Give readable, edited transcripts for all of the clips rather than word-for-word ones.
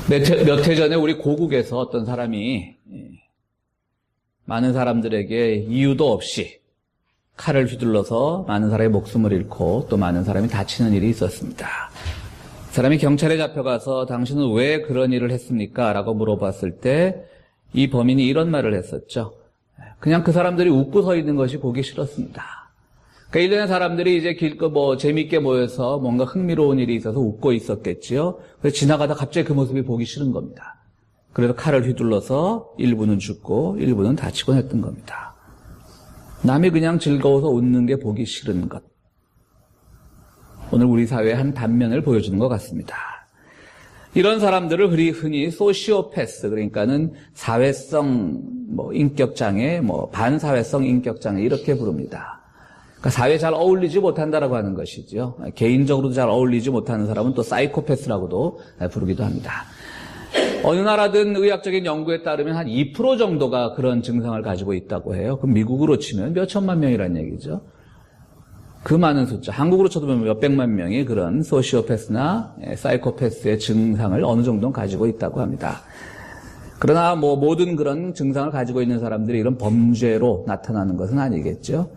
몇 해 전에 우리 고국에서 어떤 사람이 많은 사람들에게 이유도 없이 칼을 휘둘러서 많은 사람의 목숨을 잃고 또 많은 사람이 다치는 일이 있었습니다. 사람이 경찰에 잡혀가서 당신은 왜 그런 일을 했습니까? 라고 물어봤을 때 이 범인이 이런 말을 했었죠. 그냥 그 사람들이 웃고 서 있는 것이 보기 싫었습니다. 그러니까 일련의 사람들이 이제 재밌게 모여서 뭔가 흥미로운 일이 있어서 웃고 있었겠지요. 그래서 지나가다 갑자기 그 모습이 보기 싫은 겁니다. 그래서 칼을 휘둘러서 일부는 죽고 일부는 다치곤 했던 겁니다. 남이 그냥 즐거워서 웃는 게 보기 싫은 것. 오늘 우리 사회의 한 단면을 보여주는 것 같습니다. 이런 사람들을 흔히 소시오패스, 그러니까는 사회성 인격장애, 반사회성 인격장애 이렇게 부릅니다. 그러니까 사회에 잘 어울리지 못한다라고 하는 것이죠. 개인적으로도 잘 어울리지 못하는 사람은 또 사이코패스라고도 부르기도 합니다. 어느 나라든 의학적인 연구에 따르면 한 2% 정도가 그런 증상을 가지고 있다고 해요. 그럼 미국으로 치면 몇 천만 명이라는 얘기죠. 그 많은 숫자, 한국으로 쳐도 몇 백만 명이 그런 소시오패스나 사이코패스의 증상을 어느 정도는 가지고 있다고 합니다. 그러나 모든 그런 증상을 가지고 있는 사람들이 이런 범죄로 나타나는 것은 아니겠죠.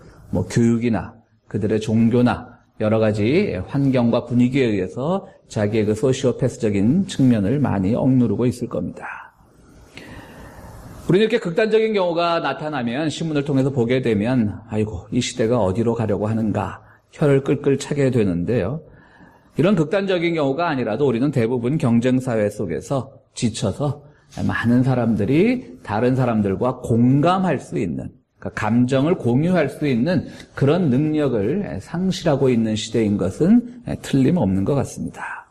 교육이나 그들의 종교나 여러 가지 환경과 분위기에 의해서 자기의 그 소시오패스적인 측면을 많이 억누르고 있을 겁니다. 우리는 이렇게 극단적인 경우가 나타나면 신문을 통해서 보게 되면 아이고 이 시대가 어디로 가려고 하는가 혀를 끌끌 차게 되는데요. 이런 극단적인 경우가 아니라도 우리는 대부분 경쟁사회 속에서 지쳐서 많은 사람들이 다른 사람들과 공감할 수 있는, 그러니까 감정을 공유할 수 있는 그런 능력을 상실하고 있는 시대인 것은 틀림없는 것 같습니다.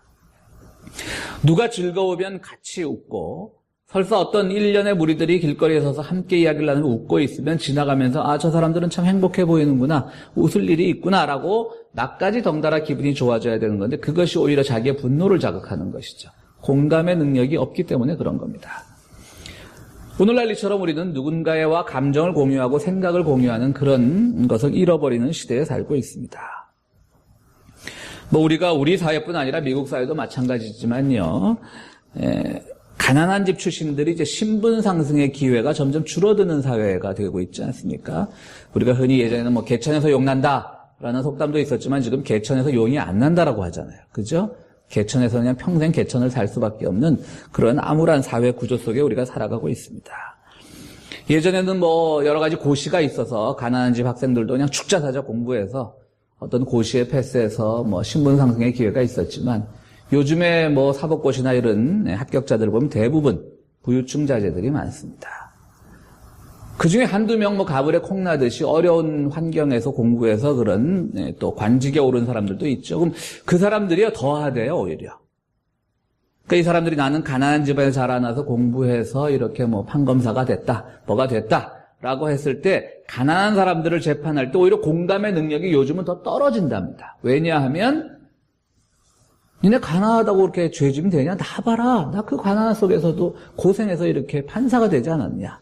누가 즐거우면 같이 웃고 설사 어떤 일련의 무리들이 길거리에 서서 함께 이야기를 나누고 웃고 있으면 지나가면서 저 사람들은 참 행복해 보이는구나, 웃을 일이 있구나라고 나까지 덩달아 기분이 좋아져야 되는 건데 그것이 오히려 자기의 분노를 자극하는 것이죠. 공감의 능력이 없기 때문에 그런 겁니다. 오늘날 이처럼 우리는 누군가와 감정을 공유하고 생각을 공유하는 그런 것을 잃어버리는 시대에 살고 있습니다. 우리가 우리 사회뿐 아니라 미국 사회도 마찬가지지만요. 가난한 집 출신들이 이제 신분 상승의 기회가 점점 줄어드는 사회가 되고 있지 않습니까? 우리가 흔히 예전에는 개천에서 용 난다라는 속담도 있었지만 지금 개천에서 용이 안 난다라고 하잖아요. 그죠? 개천에서 그냥 평생 개천을 살 수밖에 없는 그런 암울한 사회 구조 속에 우리가 살아가고 있습니다. 예전에는 여러 가지 고시가 있어서 가난한 집 학생들도 그냥 축자사자 공부해서 어떤 고시에 패스해서 신분 상승의 기회가 있었지만 요즘에 사법고시나 이런 합격자들을 보면 대부분 부유층 자제들이 많습니다. 그 중에 한두 명 가불에 콩나듯이 어려운 환경에서 공부해서 그런 또 관직에 오른 사람들도 있죠. 그럼 그 사람들이 더하대요, 오히려. 그러니까 이 사람들이 나는 가난한 집안에 자라나서 공부해서 이렇게 판검사가 됐다, 뭐가 됐다라고 했을 때 가난한 사람들을 재판할 때 오히려 공감의 능력이 요즘은 더 떨어진답니다. 왜냐하면 니네 가난하다고 그렇게 죄지면 되냐? 나 봐라. 나 그 가난한 속에서도 고생해서 이렇게 판사가 되지 않았냐?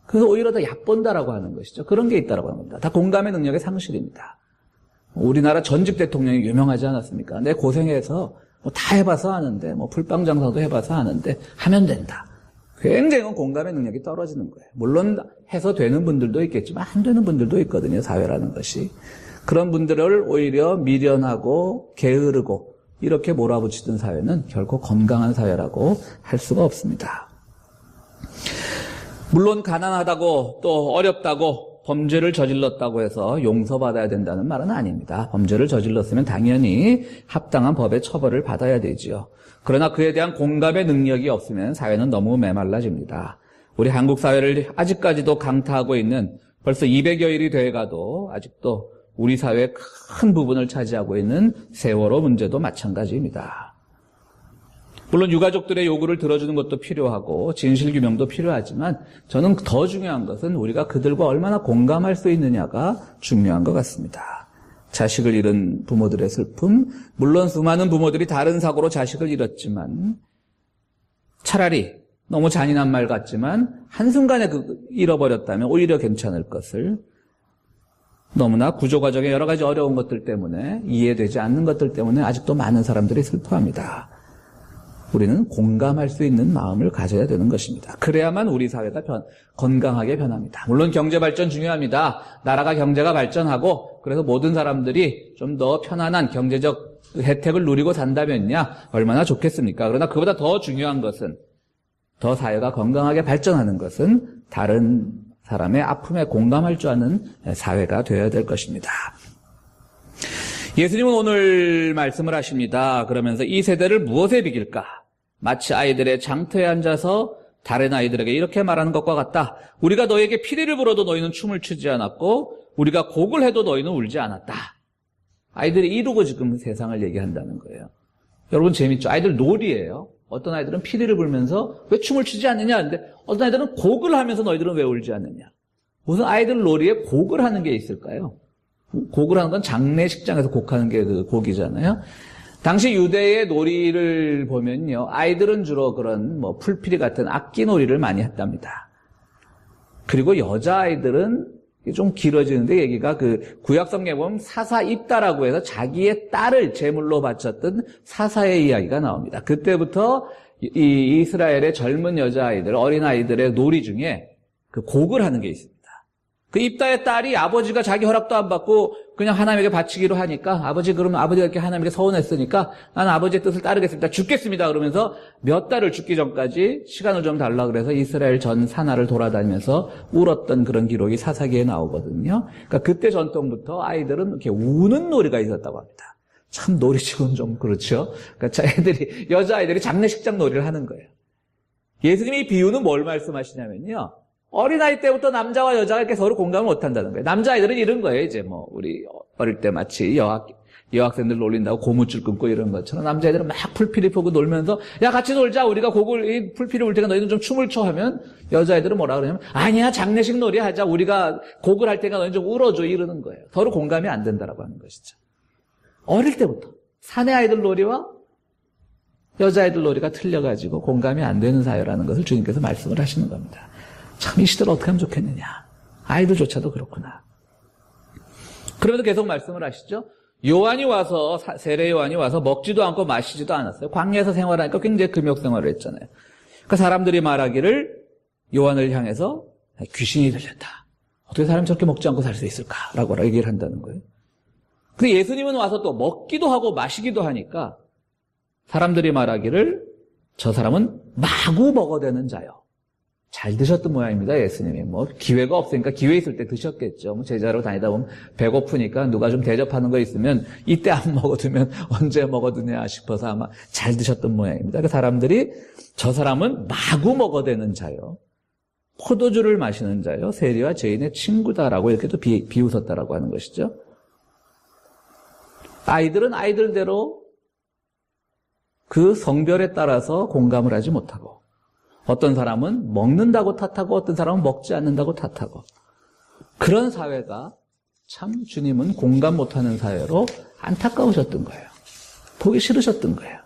그래서 오히려 더 얕본다라고 하는 것이죠. 그런 게 있다라고 하는 겁니다. 다 공감의 능력의 상실입니다. 우리나라 전직 대통령이 유명하지 않았습니까? 내 고생해서 다 해봐서 아는데, 풀빵 장사도 해봐서 아는데, 하면 된다. 굉장히 공감의 능력이 떨어지는 거예요. 물론 해서 되는 분들도 있겠지만 안 되는 분들도 있거든요. 사회라는 것이. 그런 분들을 오히려 미련하고 게으르고 이렇게 몰아붙이던 사회는 결코 건강한 사회라고 할 수가 없습니다. 물론 가난하다고 또 어렵다고 범죄를 저질렀다고 해서 용서받아야 된다는 말은 아닙니다. 범죄를 저질렀으면 당연히 합당한 법의 처벌을 받아야 되지요. 그러나 그에 대한 공감의 능력이 없으면 사회는 너무 메말라집니다. 우리 한국 사회를 아직까지도 강타하고 있는 벌써 200여일이 돼가도 아직도 우리 사회의 큰 부분을 차지하고 있는 세월호 문제도 마찬가지입니다. 물론 유가족들의 요구를 들어주는 것도 필요하고 진실규명도 필요하지만 저는 더 중요한 것은 우리가 그들과 얼마나 공감할 수 있느냐가 중요한 것 같습니다. 자식을 잃은 부모들의 슬픔, 물론 수많은 부모들이 다른 사고로 자식을 잃었지만 차라리 너무 잔인한 말 같지만 한순간에 잃어버렸다면 오히려 괜찮을 것을 너무나 구조 과정의 여러 가지 어려운 것들 때문에 이해되지 않는 것들 때문에 아직도 많은 사람들이 슬퍼합니다. 우리는 공감할 수 있는 마음을 가져야 되는 것입니다. 그래야만 우리 사회가 건강하게 변합니다. 물론 경제 발전 중요합니다. 나라가 경제가 발전하고 그래서 모든 사람들이 좀 더 편안한 경제적 혜택을 누리고 산다면야 얼마나 좋겠습니까? 그러나 그보다 더 중요한 것은, 더 사회가 건강하게 발전하는 것은 다른 사람의 아픔에 공감할 줄 아는 사회가 되어야 될 것입니다. 예수님은 오늘 말씀을 하십니다. 그러면서 이 세대를 무엇에 비길까? 마치 아이들의 장터에 앉아서 다른 아이들에게 이렇게 말하는 것과 같다. 우리가 너에게 피리를 불어도 너희는 춤을 추지 않았고 우리가 곡을 해도 너희는 울지 않았다. 아이들이 이루고 지금 세상을 얘기한다는 거예요. 여러분 재밌죠? 아이들 놀이예요. 어떤 아이들은 피리를 불면서 왜 춤을 추지 않느냐 하는데 어떤 아이들은 곡을 하면서 너희들은 왜 울지 않느냐. 무슨 아이들 놀이에 곡을 하는 게 있을까요? 곡을 하는 건 장례식장에서 곡하는 게 그 곡이잖아요. 당시 유대의 놀이를 보면요, 아이들은 주로 그런 풀피리 같은 악기 놀이를 많이 했답니다. 그리고 여자아이들은 좀 길어지는데 얘기가 그 구약성경에 보면 사사 입다라고 해서 자기의 딸을 제물로 바쳤던 사사의 이야기가 나옵니다. 그때부터 이 이스라엘의 젊은 여자아이들, 어린아이들의 놀이 중에 그 곡을 하는 게 있습니다. 그 입다의 딸이 아버지가 자기 허락도 안 받고 그냥 하나님에게 바치기로 하니까 그러면 아버지가 이렇게 하나님에게 서운했으니까 나는 아버지의 뜻을 따르겠습니다. 죽겠습니다. 그러면서 몇 달을 죽기 전까지 시간을 좀 달라 그래서 이스라엘 전 산하를 돌아다니면서 울었던 그런 기록이 사사기에 나오거든요. 그러니까 그때 전통부터 아이들은 이렇게 우는 놀이가 있었다고 합니다. 참 놀이치고는 좀 그렇죠. 그러니까 여자아이들이 장례식장 놀이를 하는 거예요. 예수님이 이 비유는 뭘 말씀하시냐면요. 어린아이 때부터 남자와 여자가 이렇게 서로 공감을 못 한다는 거예요. 남자아이들은 이런 거예요. 이제 우리 어릴 때 마치 여학생들 놀린다고 고무줄 끊고 이런 것처럼 남자애들은 막 풀피리 보고 놀면서 야 같이 놀자. 우리가 이 풀피리 울 테니까 너희는 좀 춤을 춰 하면 여자애들은 뭐라 그러냐면 아니야 장례식 놀이 하자. 우리가 곡을 할 테니까 너희는 좀 울어줘 이러는 거예요. 서로 공감이 안 된다라고 하는 것이죠. 어릴 때부터 사내 아이들 놀이와 여자애들 놀이가 틀려가지고 공감이 안 되는 사회라는 것을 주님께서 말씀을 하시는 겁니다. 참 이 시대를 어떻게 하면 좋겠느냐. 아이들조차도 그렇구나. 그러면서 계속 말씀을 하시죠. 요한이 와서 세례 요한이 와서 먹지도 않고 마시지도 않았어요. 광야에서 생활하니까 굉장히 금욕 생활을 했잖아요. 그러니까 사람들이 말하기를 요한을 향해서 귀신이 들렸다. 어떻게 사람이 저렇게 먹지 않고 살 수 있을까라고 얘기를 한다는 거예요. 근데 예수님은 와서 또 먹기도 하고 마시기도 하니까 사람들이 말하기를 저 사람은 마구 먹어대는 자요. 잘 드셨던 모양입니다. 예수님이 기회가 없으니까 기회 있을 때 드셨겠죠. 제자로 다니다 보면 배고프니까 누가 좀 대접하는 거 있으면 이때 안 먹어두면 언제 먹어두냐 싶어서 아마 잘 드셨던 모양입니다. 그 사람들이 저 사람은 마구 먹어대는 자요. 포도주를 마시는 자요. 세리와 죄인의 친구다라고 이렇게 또 비웃었다라고 하는 것이죠. 아이들은 아이들대로 그 성별에 따라서 공감을 하지 못하고 어떤 사람은 먹는다고 탓하고 어떤 사람은 먹지 않는다고 탓하고 그런 사회가 참 주님은 공감 못하는 사회로 안타까우셨던 거예요. 보기 싫으셨던 거예요.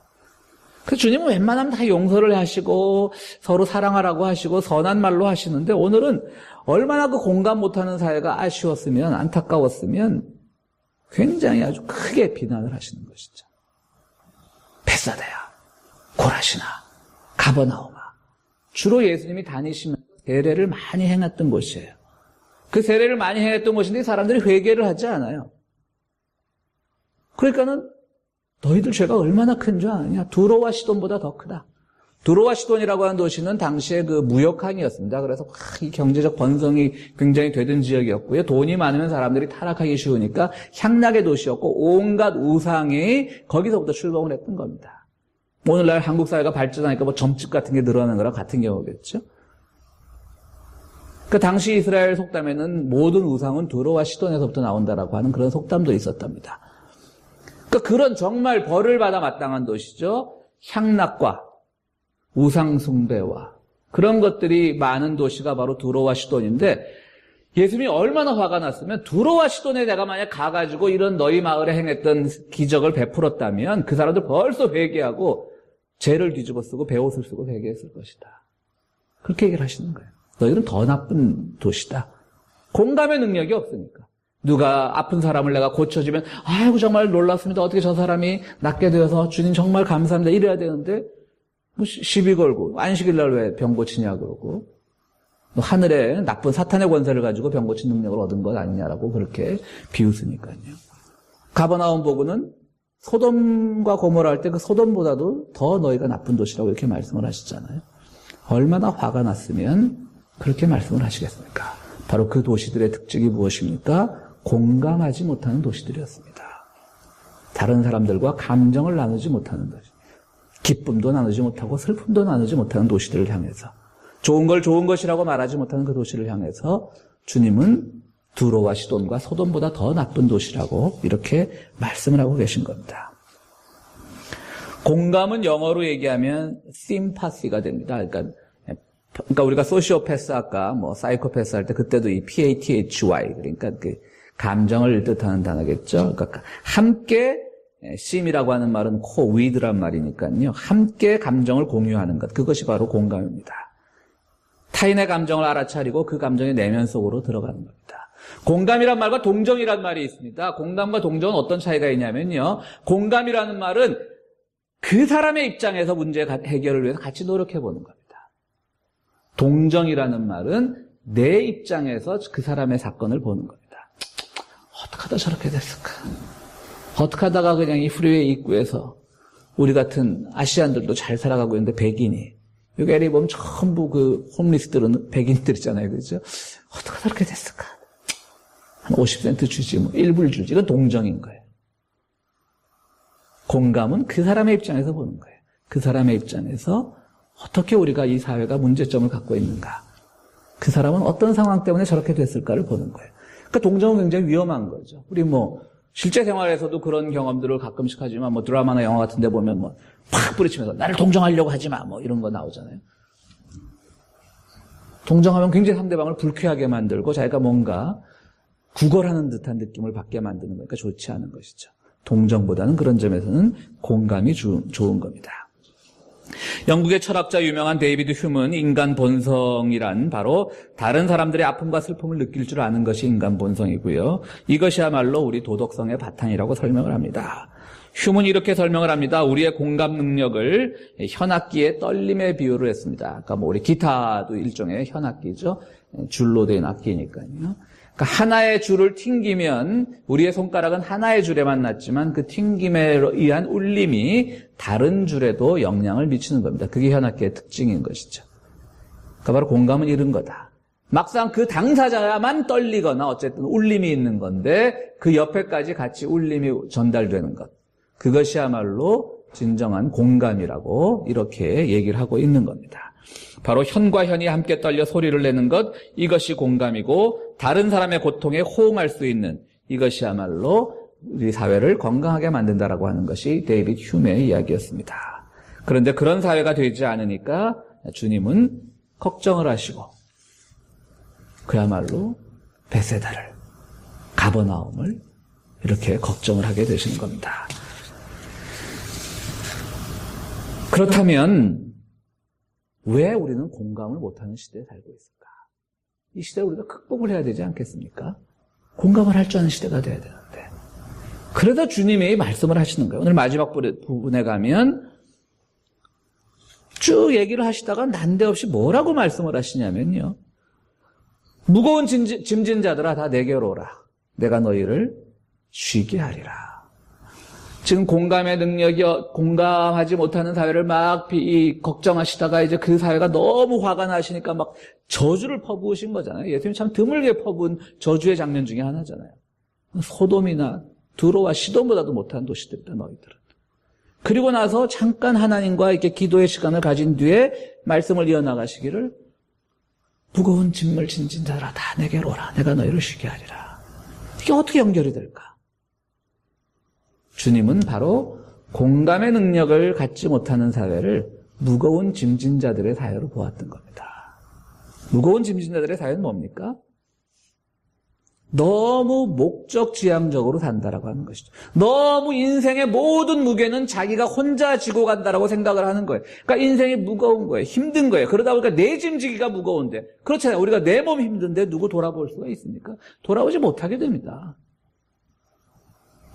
그래서 주님은 웬만하면 다 용서를 하시고 서로 사랑하라고 하시고 선한 말로 하시는데 오늘은 얼마나 그 공감 못하는 사회가 아쉬웠으면 안타까웠으면 굉장히 아주 크게 비난을 하시는 것이죠. 베사다야, 고라시나, 가버나움 주로 예수님이 다니시면서 세례를 많이 행했던 곳이에요. 그 세례를 많이 행했던 곳인데 사람들이 회개를 하지 않아요. 그러니까는 너희들 죄가 얼마나 큰 줄 아느냐? 두로와 시돈보다 더 크다. 두로와 시돈이라고 하는 도시는 당시에 그 무역항이었습니다. 그래서 이 경제적 번성이 굉장히 되던 지역이었고요. 돈이 많으면 사람들이 타락하기 쉬우니까 향락의 도시였고 온갖 우상이 거기서부터 출범을 했던 겁니다. 오늘날 한국 사회가 발전하니까 점집 같은 게 늘어나는 거랑 같은 경우겠죠. 그 당시 이스라엘 속담에는 모든 우상은 두로와 시돈에서부터 나온다라고 하는 그런 속담도 있었답니다. 그러니까 그런 정말 벌을 받아 마땅한 도시죠. 향락과 우상 숭배와 그런 것들이 많은 도시가 바로 두로와 시돈인데 예수님이 얼마나 화가 났으면 두로와 시돈에 내가 만약 가가지고 이런 너희 마을에 행했던 기적을 베풀었다면 그 사람들 벌써 회개하고 죄를 뒤집어 쓰고 베옷을 쓰고 회개했을 것이다. 그렇게 얘기를 하시는 거예요. 너희들은 더 나쁜 도시다. 공감의 능력이 없으니까. 누가 아픈 사람을 내가 고쳐주면 아이고 정말 놀랐습니다. 어떻게 저 사람이 낫게 되어서 주님 정말 감사합니다. 이래야 되는데 뭐 시비 걸고 안식일 날 왜 병 고치냐 그러고 하늘에 나쁜 사탄의 권세를 가지고 병 고친 능력을 얻은 것 아니냐라고 그렇게 비웃으니까요. 가버나움 보고는 소돔과 고모라 할 때 그 소돔보다도 더 너희가 나쁜 도시라고 이렇게 말씀을 하시잖아요. 얼마나 화가 났으면 그렇게 말씀을 하시겠습니까? 바로 그 도시들의 특징이 무엇입니까? 공감하지 못하는 도시들이었습니다. 다른 사람들과 감정을 나누지 못하는 도시. 기쁨도 나누지 못하고 슬픔도 나누지 못하는 도시들을 향해서 좋은 걸 좋은 것이라고 말하지 못하는 그 도시를 향해서 주님은 두로와 시돈과 소돔보다 더 나쁜 도시라고 이렇게 말씀을 하고 계신 겁니다. 공감은 영어로 얘기하면 sympathy가 됩니다. 그러니까 우리가 소시오패스 아까 뭐 사이코패스 할 때 그때도 이 PATHY 그러니까 그 감정을 뜻하는 단어겠죠. 그러니까 함께 심이라고 하는 말은 with란 말이니까요. 함께 감정을 공유하는 것 그것이 바로 공감입니다. 타인의 감정을 알아차리고 그 감정의 내면 속으로 들어가는 겁니다. 공감이란 말과 동정이란 말이 있습니다. 공감과 동정은 어떤 차이가 있냐면요. 공감이라는 말은 그 사람의 입장에서 문제 해결을 위해서 같이 노력해 보는 겁니다. 동정이라는 말은 내 입장에서 그 사람의 사건을 보는 겁니다. 어떻게 하다 저렇게 됐을까? 어떻게 하다가 그냥 이 프리웨이 입구에서 우리 같은 아시안들도 잘 살아가고 있는데 백인이 여기 LA 보면 전부 그 홈리스들은 백인들이잖아요. 그렇죠? 어떻게 하다 저렇게 됐을까? 한 50센트 주지, 뭐 1불 주지. 이건 동정인 거예요. 공감은 그 사람의 입장에서 보는 거예요. 그 사람의 입장에서 어떻게 우리가 이 사회가 문제점을 갖고 있는가. 그 사람은 어떤 상황 때문에 저렇게 됐을까를 보는 거예요. 그러니까 동정은 굉장히 위험한 거죠. 우리 뭐 실제 생활에서도 그런 경험들을 가끔씩 하지만 뭐 드라마나 영화 같은 데 보면 뭐 팍 부딪히면서 나를 동정하려고 하지 마. 뭐 이런 거 나오잖아요. 동정하면 굉장히 상대방을 불쾌하게 만들고 자기가 뭔가 구걸하는 듯한 느낌을 받게 만드는 거니까 좋지 않은 것이죠. 동정보다는 그런 점에서는 공감이 좋은 겁니다. 영국의 철학자 유명한 데이비드 휴먼 인간 본성이란 바로 다른 사람들의 아픔과 슬픔을 느낄 줄 아는 것이 인간 본성이고요. 이것이야말로 우리 도덕성의 바탕이라고 설명을 합니다. 휴먼이 이렇게 설명을 합니다. 우리의 공감 능력을 현악기의 떨림에 비유를 했습니다. 그러니까 뭐 우리 기타도 일종의 현악기죠. 줄로 된 악기니까요. 그러니까 하나의 줄을 튕기면 우리의 손가락은 하나의 줄에만 닿지만 그 튕김에 의한 울림이 다른 줄에도 영향을 미치는 겁니다. 그게 현악기의 특징인 것이죠. 그러니까 바로 공감은 이런 거다. 막상 그 당사자야만 떨리거나 어쨌든 울림이 있는 건데 그 옆에까지 같이 울림이 전달되는 것. 그것이야말로 진정한 공감이라고 이렇게 얘기를 하고 있는 겁니다. 바로 현과 현이 함께 떨려 소리를 내는 것, 이것이 공감이고 다른 사람의 고통에 호응할 수 있는 이것이야말로 우리 사회를 건강하게 만든다라고 하는 것이 데이비드 휴메의 이야기였습니다. 그런데 그런 사회가 되지 않으니까 주님은 걱정을 하시고 그야말로 베세다를, 가버나움을 이렇게 걱정을 하게 되시는 겁니다. 그렇다면 왜 우리는 공감을 못하는 시대에 살고 있을까? 이 시대를 우리가 극복을 해야 되지 않겠습니까? 공감을 할 줄 아는 시대가 돼야 되는데. 그래서 주님이 말씀을 하시는 거예요. 오늘 마지막 부분에 가면 쭉 얘기를 하시다가 난데없이 뭐라고 말씀을 하시냐면요. 무거운 짐진 자들아 다 내게로 오라. 내가 너희를 쉬게 하리라. 지금 공감의 능력이 공감하지 못하는 사회를 막 걱정하시다가 이제 그 사회가 너무 화가 나시니까 막 저주를 퍼부으신 거잖아요. 예수님 참 드물게 퍼부은 저주의 장면 중에 하나잖아요. 소돔이나 두로와 시돈보다도 못한 도시들이다 너희들은. 그리고 나서 잠깐 하나님과 이렇게 기도의 시간을 가진 뒤에 말씀을 이어나가시기를 무거운 짐을 진진 자라 다 내게로 오라. 내가 너희를 쉬게 하리라. 이게 어떻게 연결이 될까? 주님은 바로 공감의 능력을 갖지 못하는 사회를 무거운 짐진 자들의 사회로 보았던 겁니다. 무거운 짐진 자들의 사회는 뭡니까? 너무 목적지향적으로 산다라고 하는 것이죠. 너무 인생의 모든 무게는 자기가 혼자 지고 간다라고 생각을 하는 거예요. 그러니까 인생이 무거운 거예요. 힘든 거예요. 그러다 보니까 내 짐지기가 무거운데 그렇잖아요. 우리가 내 몸 힘든데 누구 돌아볼 수가 있습니까? 돌아오지 못하게 됩니다.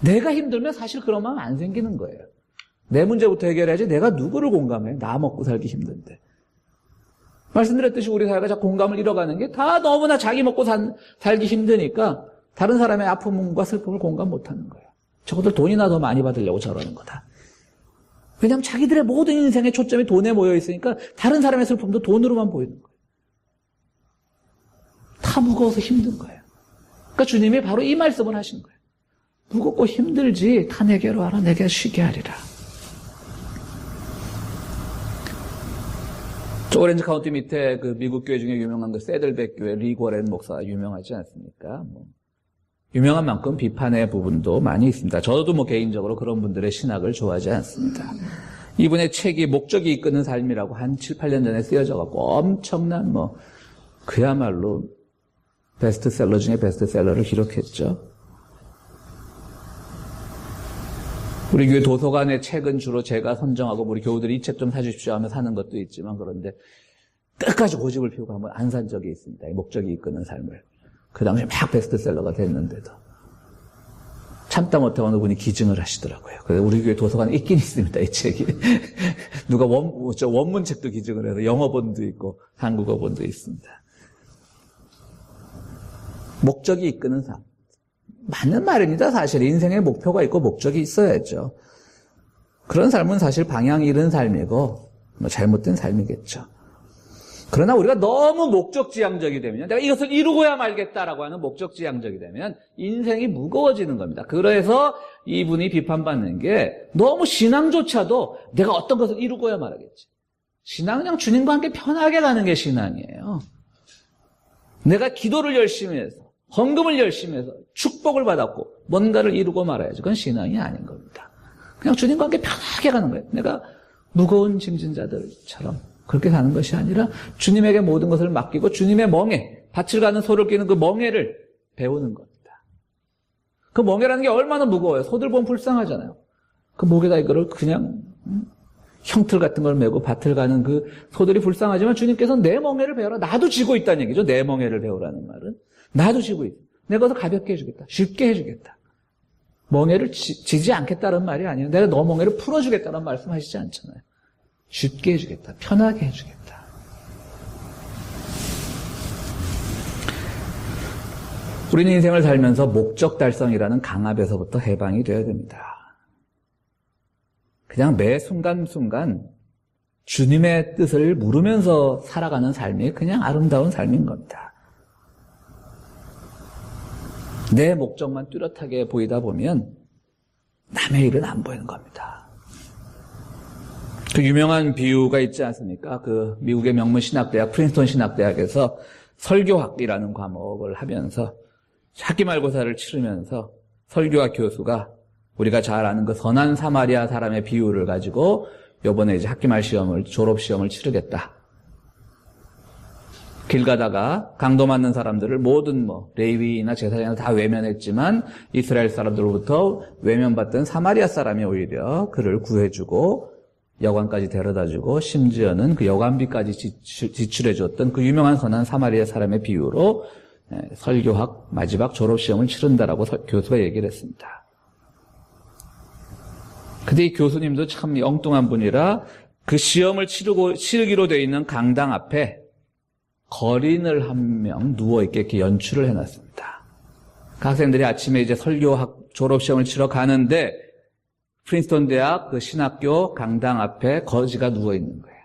내가 힘들면 사실 그런 마음 안 생기는 거예요. 내 문제부터 해결해야지 내가 누구를 공감해? 나 먹고 살기 힘든데. 말씀드렸듯이 우리 사회가 자꾸 공감을 잃어가는 게 다 너무나 자기 먹고 살기 힘드니까 다른 사람의 아픔과 슬픔을 공감 못하는 거예요. 저것들 돈이나 더 많이 받으려고 저러는 거다. 왜냐하면 자기들의 모든 인생의 초점이 돈에 모여 있으니까 다른 사람의 슬픔도 돈으로만 보이는 거예요. 다 무거워서 힘든 거예요. 그러니까 주님이 바로 이 말씀을 하신 거예요. 무겁고 힘들지 다 내게로 와라. 내게 쉬게 하리라. 저 오렌지 카운티 밑에 그 미국 교회 중에 유명한 그 세들백 교회 리 고렌 목사 유명하지 않습니까? 유명한 만큼 비판의 부분도 많이 있습니다. 저도 개인적으로 그런 분들의 신학을 좋아하지 않습니다. 이분의 책이 목적이 이끄는 삶이라고 한 7, 8년 전에 쓰여져 갖고 엄청난 그야말로 베스트셀러 중에 베스트셀러를 기록했죠. 우리 교회 도서관의 책은 주로 제가 선정하고 우리 교우들이 이 책 좀 사주십시오 하면 사는 것도 있지만 그런데 끝까지 고집을 피우고 한번 안 산 적이 있습니다. 목적이 이끄는 삶을. 그 당시에 막 베스트셀러가 됐는데도 참다 못해 어느 분이 기증을 하시더라고요. 그래서 우리 교회 도서관에 있긴 있습니다. 이 책이. 누가 원문책도 기증을 해서 영어본도 있고 한국어본도 있습니다. 목적이 이끄는 삶. 맞는 말입니다. 사실 인생에 목표가 있고 목적이 있어야죠. 그런 삶은 사실 방향 잃은 삶이고 잘못된 삶이겠죠. 그러나 우리가 너무 목적지향적이 되면 내가 이것을 이루고야 말겠다라고 하는 목적지향적이 되면 인생이 무거워지는 겁니다. 그래서 이분이 비판받는 게 너무 신앙조차도 내가 어떤 것을 이루고야 말하겠지. 신앙은 그냥 주님과 함께 편하게 가는 게 신앙이에요. 내가 기도를 열심히 해서 헌금을 열심히 해서 축복을 받았고 뭔가를 이루고 말아야지. 그건 신앙이 아닌 겁니다. 그냥 주님과 함께 편하게 가는 거예요. 내가 무거운 짐진 자들처럼 그렇게 사는 것이 아니라 주님에게 모든 것을 맡기고 주님의 멍에, 밭을 가는 소를 끼는 그 멍에를 배우는 겁니다. 그 멍에라는 게 얼마나 무거워요. 소들 보면 불쌍하잖아요. 그 목에다 이거를 그냥 형틀 같은 걸 메고 밭을 가는 그 소들이 불쌍하지만 주님께서는 내 멍에를 배워라. 나도 지고 있다는 얘기죠. 내 멍에를 배우라는 말은. 나도 지고 있다. 내가 더 가볍게 해주겠다. 쉽게 해주겠다. 멍에를 지지 않겠다는 말이 아니에요. 내가 너 멍에를 풀어주겠다는 말씀 하시지 않잖아요. 쉽게 해주겠다. 편하게 해주겠다. 우리는 인생을 살면서 목적 달성이라는 강압에서부터 해방이 되어야 됩니다. 그냥 매 순간순간 주님의 뜻을 물으면서 살아가는 삶이 그냥 아름다운 삶인 겁니다. 내 목적만 뚜렷하게 보이다 보면 남의 일은 안 보이는 겁니다. 그 유명한 비유가 있지 않습니까? 그 미국의 명문 신학대학 프린스턴 신학대학에서 설교학이라는 과목을 하면서 학기 말고사를 치르면서 설교학 교수가 우리가 잘 아는 그 선한 사마리아 사람의 비유를 가지고 이번에 이제 학기 말 시험을 졸업 시험을 치르겠다. 길 가다가 강도 맞는 사람들을 모든 레위나 제사장을 다 외면했지만 이스라엘 사람들로부터 외면받던 사마리아 사람이 오히려 그를 구해주고 여관까지 데려다주고 심지어는 그 여관비까지 지출해줬던 그 유명한 선한 사마리아 사람의 비유로 설교학 마지막 졸업시험을 치른다라고 교수가 얘기를 했습니다. 근데 이 교수님도 참 엉뚱한 분이라 그 시험을 치르기로 되어 있는 강당 앞에 거린을 한 명 누워있게 이렇게 연출을 해놨습니다. 그 학생들이 아침에 이제 설교학 졸업시험을 치러 가는데 프린스턴 대학 그 신학교 강당 앞에 거지가 누워있는 거예요.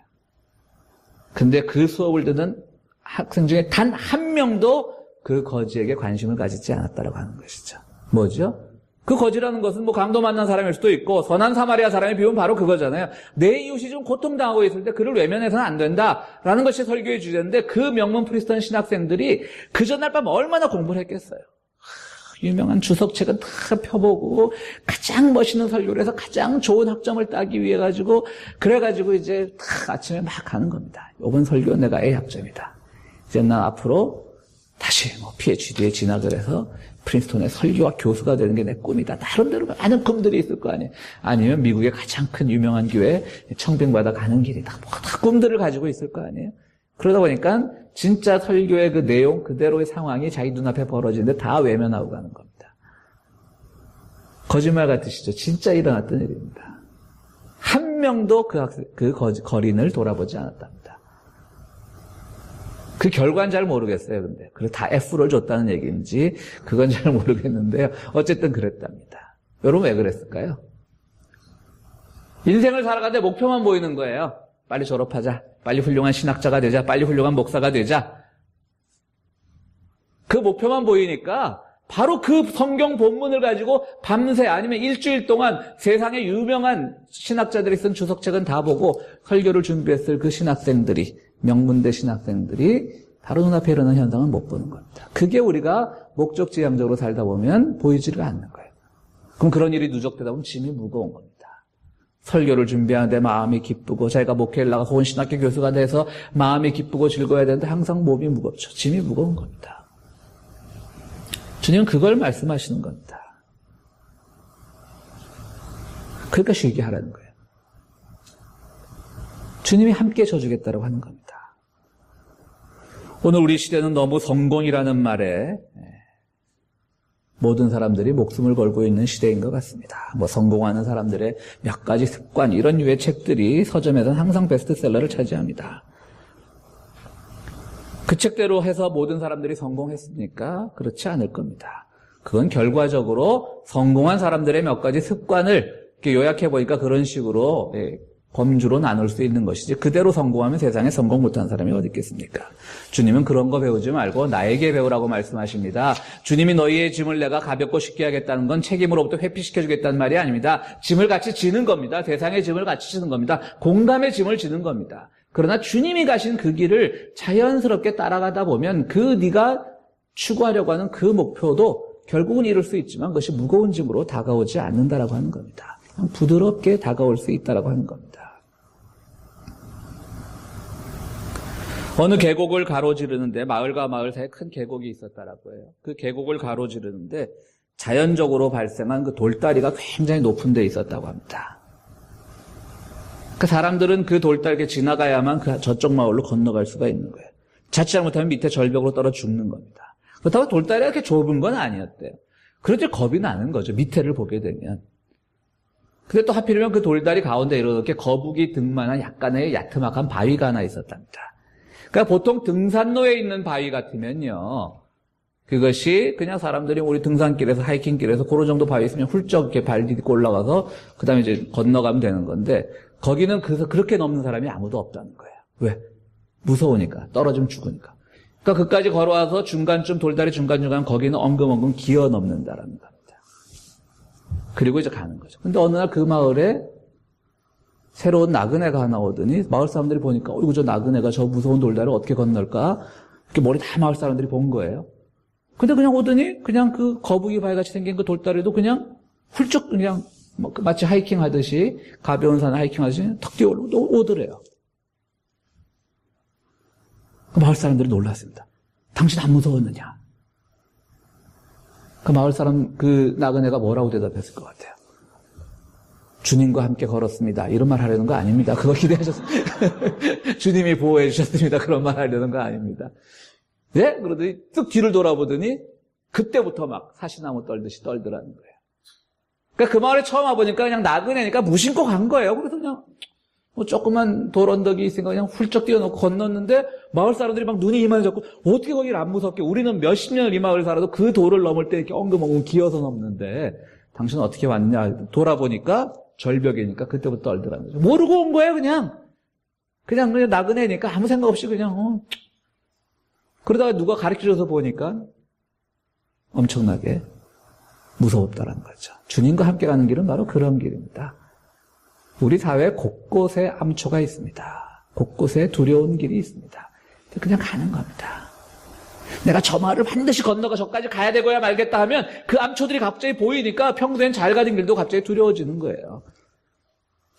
근데 그 수업을 듣는 학생 중에 단 한 명도 그 거지에게 관심을 가지지 않았다라고 하는 것이죠. 뭐죠? 그 거지라는 것은 강도 만난 사람일 수도 있고 선한 사마리아 사람의 비유는 바로 그거잖아요. 내 이웃이 좀 고통당하고 있을 때 그를 외면해서는 안 된다라는 것이 설교의 주제인데 그 명문 프린스턴 신학생들이 그 전날 밤 얼마나 공부를 했겠어요. 유명한 주석책은 다 펴보고 가장 멋있는 설교를 해서 가장 좋은 학점을 따기 위해 그래가지고 이제 다 아침에 막 가는 겁니다. 이번 설교 내가 A 학점이다. 이제 난 앞으로 다시 PhD에 진학을 해서 프린스턴의 설교학 교수가 되는 게 내 꿈이다. 나름대로 많은 꿈들이 있을 거 아니에요. 아니면 미국의 가장 큰 유명한 교회 청빙받아 가는 길이다. 다 꿈들을 가지고 있을 거 아니에요. 그러다 보니까 진짜 설교의 그 내용 그대로의 상황이 자기 눈앞에 벌어지는데 다 외면하고 가는 겁니다. 거짓말 같으시죠? 진짜 일어났던 일입니다. 한 명도 거린을 돌아보지 않았답니다. 그 결과는 잘 모르겠어요, 근데. 그래서 다 F를 줬다는 얘기인지, 그건 잘 모르겠는데요. 어쨌든 그랬답니다. 여러분 왜 그랬을까요? 인생을 살아가는데 목표만 보이는 거예요. 빨리 졸업하자. 빨리 훌륭한 신학자가 되자. 빨리 훌륭한 목사가 되자. 그 목표만 보이니까 바로 그 성경 본문을 가지고 밤새 아니면 일주일 동안 세상에 유명한 신학자들이 쓴 주석책은 다 보고 설교를 준비했을 그 신학생들이, 명문대 신학생들이 바로 눈앞에 일어나는 현상을 못 보는 겁니다. 그게 우리가 목적지향적으로 살다 보면 보이지가 않는 거예요. 그럼 그런 일이 누적되다 보면 짐이 무거운 겁니다. 설교를 준비하는데 마음이 기쁘고 자기가 목회를 나가서 온 신학교 교수가 돼서 마음이 기쁘고 즐거워야 되는데 항상 몸이 무겁죠. 짐이 무거운 겁니다. 주님은 그걸 말씀하시는 겁니다. 그러니까 쉬게 하라는 거예요. 주님이 함께 져주겠다고 하는 겁니다. 오늘 우리 시대는 너무 성공이라는 말에 모든 사람들이 목숨을 걸고 있는 시대인 것 같습니다. 성공하는 사람들의 몇 가지 습관, 이런 유의 책들이 서점에서는 항상 베스트셀러를 차지합니다. 그 책대로 해서 모든 사람들이 성공했습니까? 그렇지 않을 겁니다. 그건 결과적으로 성공한 사람들의 몇 가지 습관을 이렇게 요약해보니까 그런 식으로 범주로 나눌 수 있는 것이지, 그대로 성공하면 세상에 성공 못한 사람이 어디 있겠습니까? 주님은 그런 거 배우지 말고 나에게 배우라고 말씀하십니다. 주님이 너희의 짐을 내가 가볍고 쉽게 하겠다는 건 책임으로부터 회피시켜주겠다는 말이 아닙니다. 짐을 같이 지는 겁니다. 세상의 짐을 같이 지는 겁니다. 공감의 짐을 지는 겁니다. 그러나 주님이 가신 그 길을 자연스럽게 따라가다 보면 그 네가 추구하려고 하는 그 목표도 결국은 이룰 수 있지만 그것이 무거운 짐으로 다가오지 않는다라고 하는 겁니다. 그냥 부드럽게 다가올 수 있다라고 하는 겁니다. 어느 계곡을 가로지르는데 마을과 마을 사이에 큰 계곡이 있었다라고 해요. 그 계곡을 가로지르는데 자연적으로 발생한 그 돌다리가 굉장히 높은 데 있었다고 합니다. 그 사람들은 그 돌다리에 지나가야만 그 저쪽 마을로 건너갈 수가 있는 거예요. 자칫 잘못하면 밑에 절벽으로 떨어 죽는 겁니다. 그렇다고 돌다리가 그렇게 좁은 건 아니었대요. 그래도 겁이 나는 거죠. 밑에를 보게 되면. 근데 또 하필이면 그 돌다리 가운데 이렇게 거북이 등만한 약간의 야트막한 바위가 하나 있었답니다. 그러니까 보통 등산로에 있는 바위 같으면요, 그것이 그냥 사람들이 우리 등산길에서 하이킹길에서 그런 정도 바위 있으면 훌쩍 이렇게 발 디디고 올라가서 그 다음에 이제 건너가면 되는 건데, 거기는 그래서 그렇게 넘는 사람이 아무도 없다는 거예요. 왜? 무서우니까. 떨어지면 죽으니까. 그러니까 그까지 걸어와서 중간쯤 돌다리 중간중간 거기는 엉금엉금 기어 넘는다라는 겁니다. 그리고 이제 가는 거죠. 근데 어느 날 그 마을에 새로운 나그네가 하나 오더니 마을 사람들이 보니까 어이구 저 나그네가 저 무서운 돌다리를 어떻게 건널까? 이렇게 머리 다 마을 사람들이 본 거예요. 근데 그냥 오더니 그냥 그 거북이 바위같이 생긴 그 돌다리도 그냥 훌쩍 그냥 마치 하이킹 하듯이 가벼운 산 하이킹 하듯이 턱 뛰어 오더래요. 그 마을 사람들이 놀랐습니다. 당신 안 무서웠느냐? 그 마을 사람 그 나그네가 뭐라고 대답했을 것 같아요? 주님과 함께 걸었습니다. 이런 말 하려는 거 아닙니다. 그거 기대하셨습니다. 주님이 보호해 주셨습니다. 그런 말 하려는 거 아닙니다. 네? 그러더니 쓱 뒤를 돌아보더니 그때부터 막 사시나무 떨듯이 떨더라는 거예요. 그러니까 그 마을에 처음 와보니까 그냥 나그네니까 무심코 간 거예요. 그래서 그냥 조그만 돌 언덕이 있으니까 그냥 훌쩍 뛰어놓고 건넜는데 마을 사람들이 막 눈이 이마에 잡고 어떻게 거기를 안 무섭게, 우리는 몇십 년을 이 마을을 살아도 그 돌을 넘을 때 이렇게 엉금엉금 기어서 넘는데 당신은 어떻게 왔냐? 돌아보니까 절벽이니까 그때부터 떨더라는 거죠. 모르고 온 거예요, 그냥 나그네니까 아무 생각 없이 그냥, 그러다가 누가 가르쳐줘서 보니까 엄청나게 무서웠다는 거죠. 주님과 함께 가는 길은 바로 그런 길입니다. 우리 사회 곳곳에 암초가 있습니다. 곳곳에 두려운 길이 있습니다. 그냥 가는 겁니다. 내가 저 마을을 반드시 건너가 저까지 가야 되고야 말겠다 하면 그 암초들이 갑자기 보이니까 평소엔 잘 가던 길도 갑자기 두려워지는 거예요.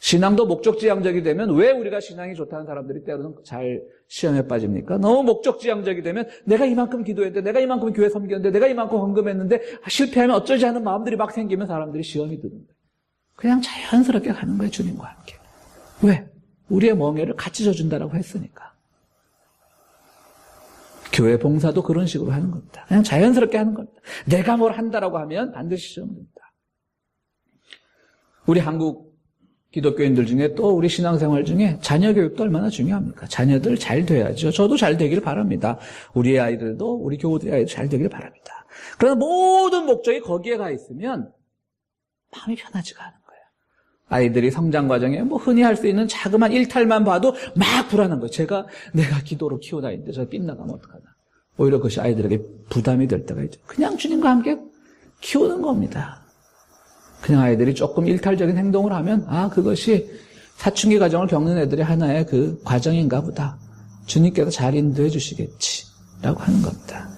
신앙도 목적지향적이 되면 왜 우리가 신앙이 좋다는 사람들이 때로는 잘 시험에 빠집니까? 너무 목적지향적이 되면 내가 이만큼 기도했는데, 내가 이만큼 교회 섬겼는데, 내가 이만큼 헌금했는데 실패하면 어쩌지 하는 마음들이 막 생기면 사람들이 시험이 드는 거예요. 그냥 자연스럽게 가는 거예요, 주님과 함께. 왜? 우리의 멍에를 같이 져준다라고 했으니까. 교회 봉사도 그런 식으로 하는 겁니다. 그냥 자연스럽게 하는 겁니다. 내가 뭘 한다라고 하면 반드시 시험됩니다. 우리 한국의 기독교인들 중에 또 우리 신앙생활 중에 자녀 교육도 얼마나 중요합니까? 자녀들 잘 돼야죠. 저도 잘 되기를 바랍니다. 우리의 아이들도 우리 교우들의 아이들 잘 되기를 바랍니다. 그러나 모든 목적이 거기에 가 있으면 마음이 편하지가 않은 거예요. 아이들이 성장 과정에 뭐 흔히 할 수 있는 자그마한 일탈만 봐도 막 불안한 거예요. 내가 기도로 키운 아이인데 저 빗나가면 어떡하나. 오히려 그것이 아이들에게 부담이 될 때가 있죠. 그냥 주님과 함께 키우는 겁니다. 그냥 아이들이 조금 일탈적인 행동을 하면 그것이 사춘기 과정을 겪는 애들의 하나의 그 과정인가 보다. 주님께서 잘 인도해 주시겠지라고 하는 겁니다.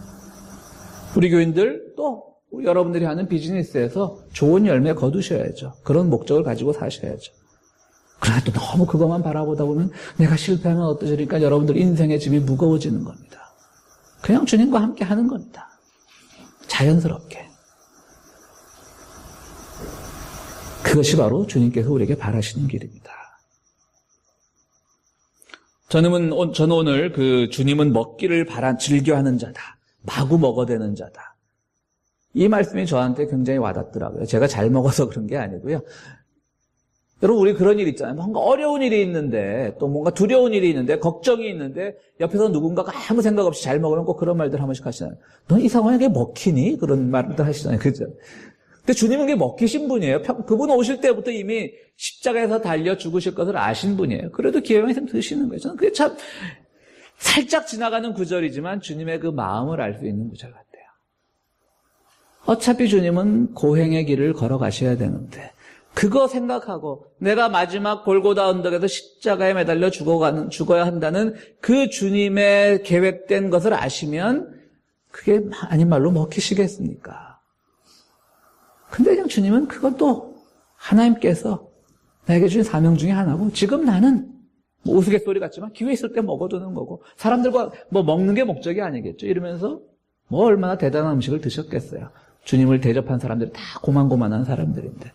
우리 교인들 또 여러분들이 하는 비즈니스에서 좋은 열매 거두셔야죠. 그런 목적을 가지고 사셔야죠. 그러나 또 너무 그것만 바라보다 보면 내가 실패하면 어떠시니까 여러분들 인생의 짐이 무거워지는 겁니다. 그냥 주님과 함께 하는 겁니다. 자연스럽게. 그것이 바로 주님께서 우리에게 바라시는 길입니다. 저는 오늘 그 주님은 먹기를 즐겨하는 자다. 마구 먹어대는 자다. 이 말씀이 저한테 굉장히 와닿더라고요. 제가 잘 먹어서 그런 게 아니고요. 여러분 우리 그런 일 있잖아요. 뭔가 어려운 일이 있는데 또 뭔가 두려운 일이 있는데 걱정이 있는데 옆에서 누군가가 아무 생각 없이 잘 먹으면 꼭 그런 말들 한 번씩 하시잖아요. 넌 이 상황에 그게 먹히니? 그런 말들 하시잖아요. 그죠? 근데 주님은 그게 먹히신 분이에요. 그분 오실 때부터 이미 십자가에서 달려 죽으실 것을 아신 분이에요. 그래도 기회만 있으면 드시는 거예요. 저는 그게 참 살짝 지나가는 구절이지만 주님의 그 마음을 알 수 있는 구절 같아요. 어차피 주님은 고행의 길을 걸어가셔야 되는데 그거 생각하고 내가 마지막 골고다 언덕에서 십자가에 매달려 죽어야 한다는 그 주님의 계획된 것을 아시면 그게 아닌 말로 먹히시겠습니까? 근데 그냥 주님은 그것도 하나님께서 나에게 주신 사명 중에 하나고 지금 나는 뭐 우스갯소리 같지만 기회 있을 때 먹어두는 거고 사람들과 뭐 먹는 게 목적이 아니겠죠. 이러면서 뭐 얼마나 대단한 음식을 드셨겠어요. 주님을 대접한 사람들이 다 고만고만한 사람들인데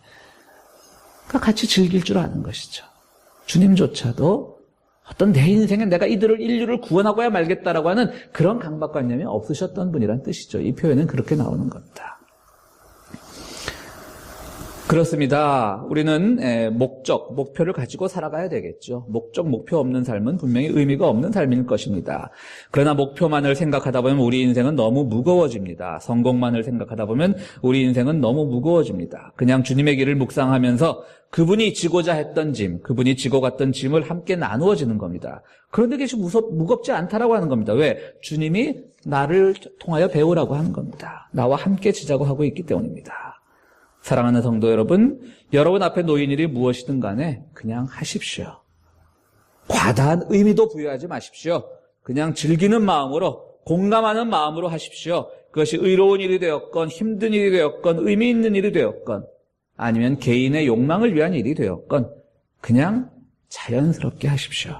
그러니까 같이 즐길 줄 아는 것이죠. 주님조차도 어떤 내 인생에 내가 인류를 구원하고야 말겠다라고 하는 그런 강박관념이 없으셨던 분이란 뜻이죠. 이 표현은 그렇게 나오는 겁니다. 그렇습니다. 우리는 목표를 가지고 살아가야 되겠죠. 목표 없는 삶은 분명히 의미가 없는 삶일 것입니다. 그러나 목표만을 생각하다 보면 우리 인생은 너무 무거워집니다. 성공만을 생각하다 보면 우리 인생은 너무 무거워집니다. 그냥 주님의 길을 묵상하면서 그분이 지고자 했던 짐, 그분이 지고 갔던 짐을 함께 나누어지는 겁니다. 그런데 그것이 무겁지 않다라고 하는 겁니다. 왜? 주님이 나를 통하여 배우라고 하는 겁니다. 나와 함께 지자고 하고 있기 때문입니다. 사랑하는 성도 여러분, 여러분 앞에 놓인 일이 무엇이든 간에 그냥 하십시오. 과다한 의미도 부여하지 마십시오. 그냥 즐기는 마음으로, 공감하는 마음으로 하십시오. 그것이 의로운 일이 되었건, 힘든 일이 되었건, 의미 있는 일이 되었건, 아니면 개인의 욕망을 위한 일이 되었건, 그냥 자연스럽게 하십시오.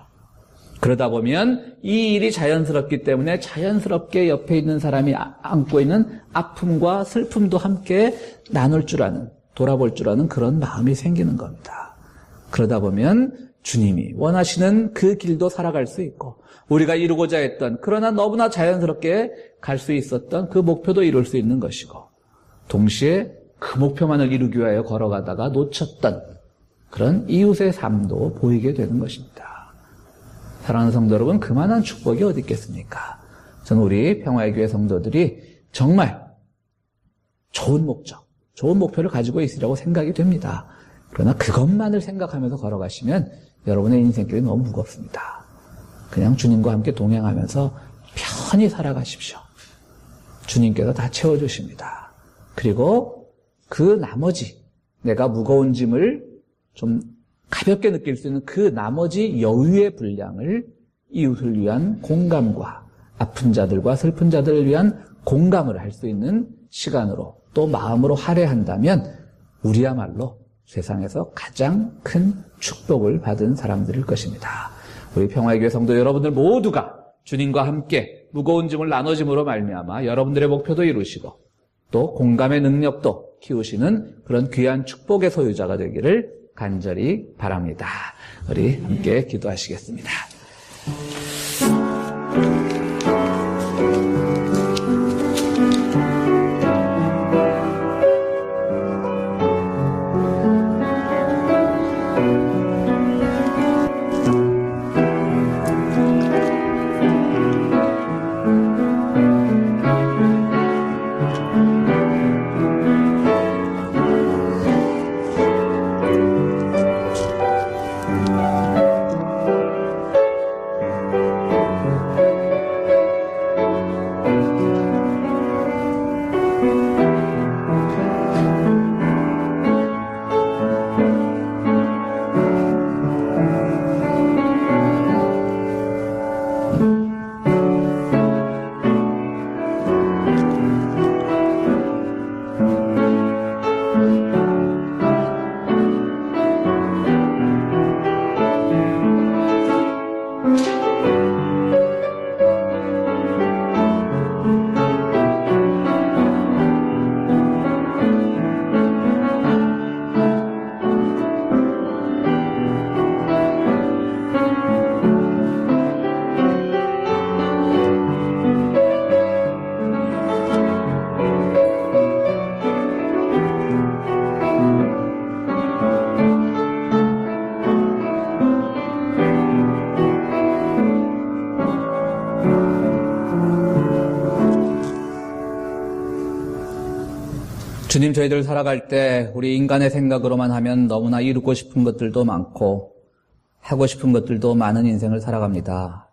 그러다 보면 이 일이 자연스럽기 때문에 자연스럽게 옆에 있는 사람이 안고 있는 아픔과 슬픔도 함께 나눌 줄 아는, 돌아볼 줄 아는 그런 마음이 생기는 겁니다. 그러다 보면 주님이 원하시는 그 길도 살아갈 수 있고 우리가 이루고자 했던 그러나 너무나 자연스럽게 갈 수 있었던 그 목표도 이룰 수 있는 것이고 동시에 그 목표만을 이루기 위하여 걸어가다가 놓쳤던 그런 이웃의 삶도 보이게 되는 것입니다. 사랑하는 성도 여러분, 그만한 축복이 어디 있겠습니까? 저는 우리 평화의 교회 성도들이 정말 좋은 목적, 좋은 목표를 가지고 있으리라고 생각이 됩니다. 그러나 그것만을 생각하면서 걸어가시면 여러분의 인생길이 너무 무겁습니다. 그냥 주님과 함께 동행하면서 편히 살아가십시오. 주님께서 다 채워주십니다. 그리고 그 나머지 내가 무거운 짐을 좀 가볍게 느낄 수 있는 그 나머지 여유의 분량을 이웃을 위한 공감과 아픈 자들과 슬픈 자들을 위한 공감을 할 수 있는 시간으로 또 마음으로 할애한다면 우리야말로 세상에서 가장 큰 축복을 받은 사람들일 것입니다. 우리 평화의 교회 성도 여러분들 모두가 주님과 함께 무거운 짐을 나눠짐으로 말미암아 여러분들의 목표도 이루시고 또 공감의 능력도 키우시는 그런 귀한 축복의 소유자가 되기를 간절히 바랍니다. 우리 함께 기도하시겠습니다. 주님, 저희들 살아갈 때 우리 인간의 생각으로만 하면 너무나 이루고 싶은 것들도 많고 하고 싶은 것들도 많은 인생을 살아갑니다.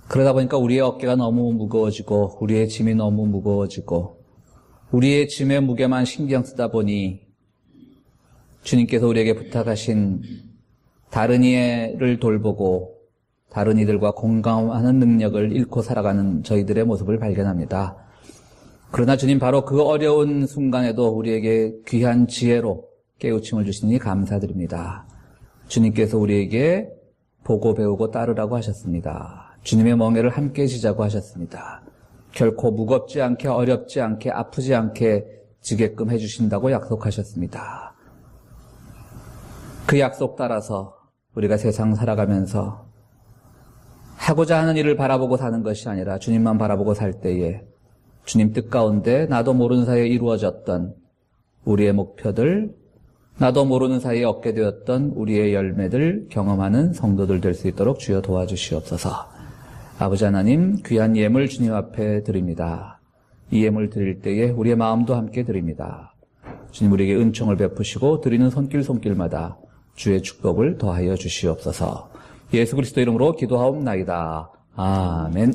그러다 보니까 우리의 어깨가 너무 무거워지고 우리의 짐이 너무 무거워지고 우리의 짐의 무게만 신경 쓰다 보니 주님께서 우리에게 부탁하신 다른 이를 돌보고 다른 이들과 공감하는 능력을 잃고 살아가는 저희들의 모습을 발견합니다. 그러나 주님, 바로 그 어려운 순간에도 우리에게 귀한 지혜로 깨우침을 주시니 감사드립니다. 주님께서 우리에게 보고 배우고 따르라고 하셨습니다. 주님의 멍에를 함께 지자고 하셨습니다. 결코 무겁지 않게, 어렵지 않게, 아프지 않게 지게끔 해주신다고 약속하셨습니다. 그 약속 따라서 우리가 세상 살아가면서 하고자 하는 일을 바라보고 사는 것이 아니라 주님만 바라보고 살 때에 주님 뜻 가운데 나도 모르는 사이에 이루어졌던 우리의 목표들, 나도 모르는 사이에 얻게 되었던 우리의 열매들 경험하는 성도들 될 수 있도록 주여 도와주시옵소서. 아버지 하나님, 귀한 예물 주님 앞에 드립니다. 이 예물 드릴 때에 우리의 마음도 함께 드립니다. 주님, 우리에게 은총을 베푸시고 드리는 손길마다 주의 축복을 더하여 주시옵소서. 예수 그리스도 이름으로 기도하옵나이다. 아멘.